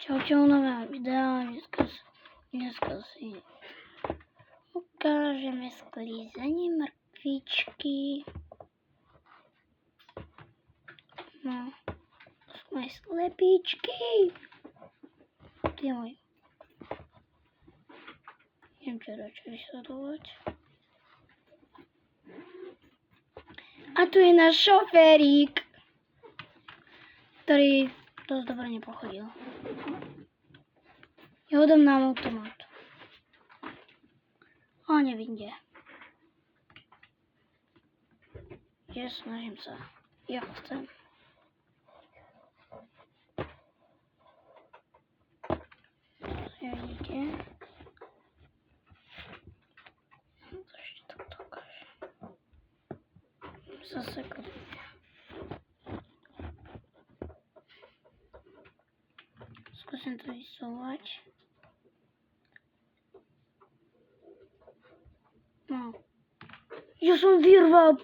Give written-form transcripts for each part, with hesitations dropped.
Čaute u nového videa, dneska si ukážeme sklízanie mrkvičky. No, sú moje slepičky. Tu je môj. Neviem, čo radšej vysledovať. A tu je náš šoférík, ktorý dosť dobre nepochodil. Ja hodám nám automat. A nevím kde. Ja snažím sa. Ja chcem. Vidíte? To ešte takto ukážem. Zase kopne. Skúsim to vysúvať. No. Ja som vyrval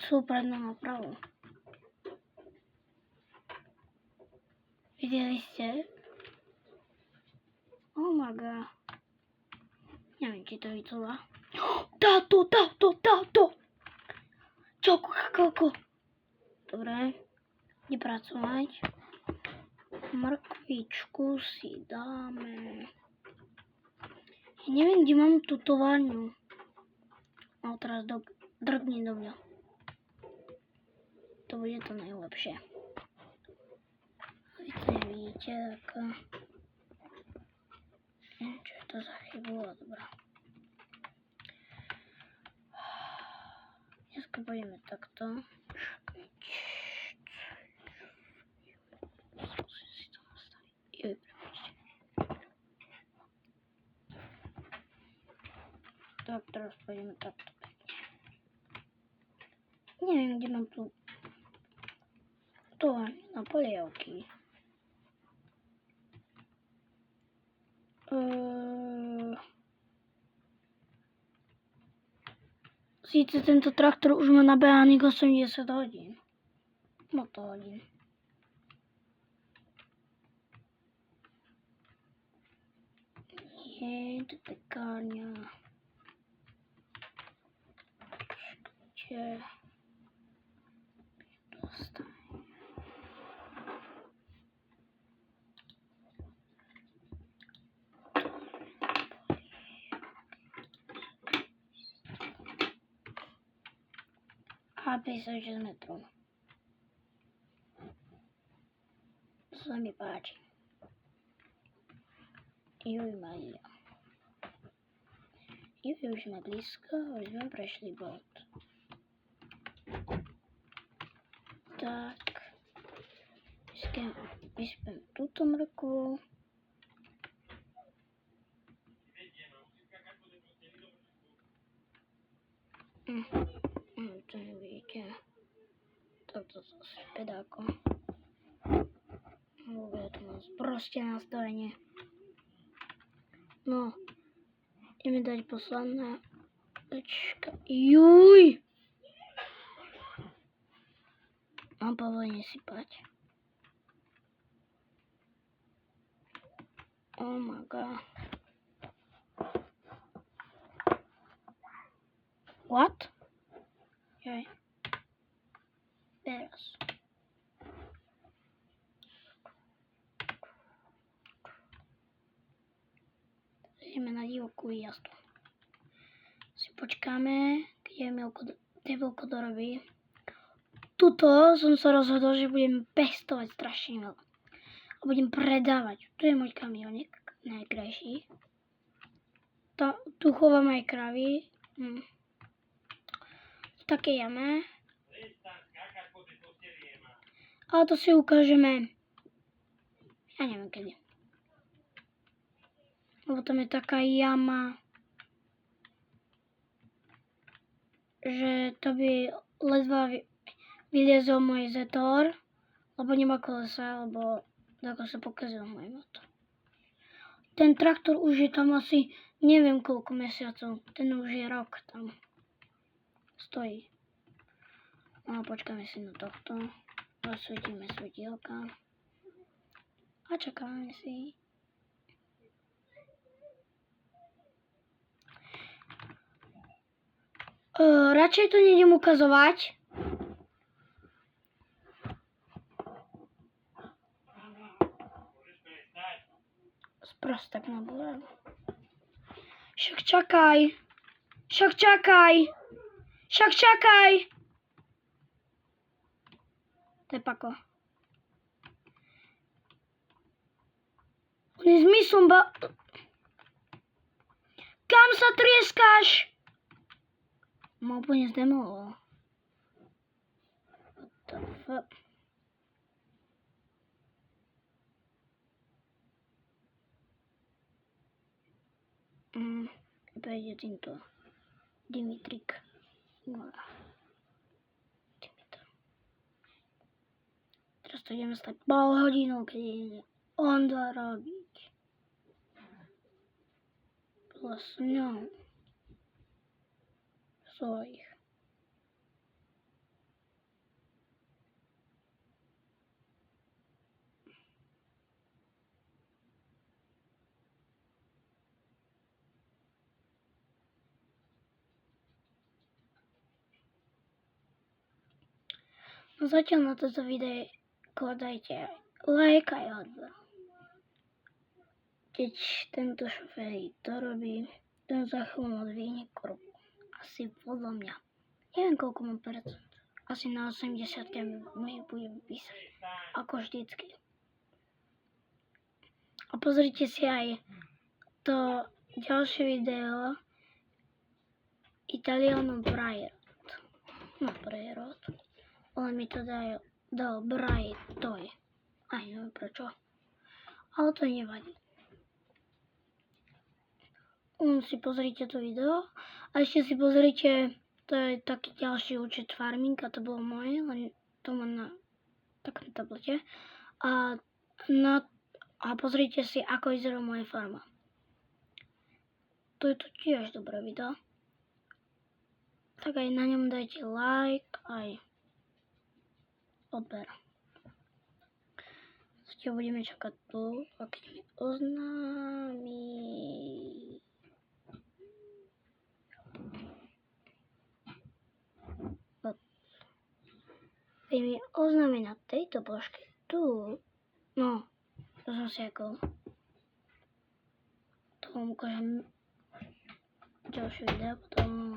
celú prednú napravu. Videli ste? Oh my god. Neviem, či to vycúva. Táto! Čoko, kakoko. Dobre. Nepracovať. Mrkvičku si dáme. Ja neviem, kde mám tú továrňu. No teraz drgni do mňa. To bude to najlepšie. Vy to nevidíte, tak... Neviem, čo je to za chybu, ale dobrá. Dneska pôjdeme takto. Skúsim si to nastaviť. Joj, prepáčte. Tak, teraz pôjdeme takto pekne. Neviem, kde mám tu továrňu na polievky. Síce tento traktor už má nabehaných 80 hodín. Motohodín. Nie, to pekárňa. Počkajte. Dostane. A 56 metrov. To sa mi páči. Juj, Maria. Juj, už sme blízko, už sme prešli bod. Tak. Vyspem túto mrkvu. To nevidíte. Toto zase pedáko. Ja to mám proste nastavenie. No. Ideme dať posledné. Juj! Mám povolenie sypať. Oh my god. What? Jaj. Teraz. Ideme na divokú jazdu. Si počkáme, keď je veľko dorobí. Tuto som sa rozhodol, že budem pestovať strašne veľa. A budem predávať. Tu je môj kamionik, najkrajší. Tu chovám aj kravy. V takej jame. Ale to si ukážeme. Ja neviem kedy. Lebo tam je taká jama, že to by ledva vyliezol môj Zetor, lebo nemá kolesa, lebo ako sa pokazil môj motor. Ten traktor už je tam asi neviem koľko mesiacov. Ten už je rok tam stojí. No a počkáme si na tohto. Rozsvietíme svetielka. A čakáme si. Radšej to nejdem ukazovať. Sprostak nabúral. Však čakaj. To je pako. On je zmyslom Kam sa trieskáš? Ma úplne zdemoloval. What the fuck? Prejde týmto. Dimitrik. Teraz to ideme stať pol hodinu, keď ide on to robiť. Plus ňou. Svojich. No zatiaľ na toto videjko dajte like aj odber. Keď tento šofér to robí, ten za chvíľu odvíne korbu. Asi podľa mňa. Neviem koľko mám percent. Asi na 80 mi budem písať. Ako vždycky. A pozrite si aj to ďalšie video Italiano Brairot. No Brairot. Ale mi to dal Braitoj. Aj neviem prečo. Ale to nevadí. Si pozrite to video. A ešte si pozrite, to je taký ďalší účet Farming, a to bolo moje, len to mám na takom tablete. A pozrite si, ako vyzerá moja farma. To je to tiež dobré video. Tak aj na ňom dajte like, aj odber. Zatiaľ budeme čakať tu, a keď mi oznámi. Keď mi oznámi na tejto ploške tu, no, to som si ako, to vám ukážem ďalšie video, potom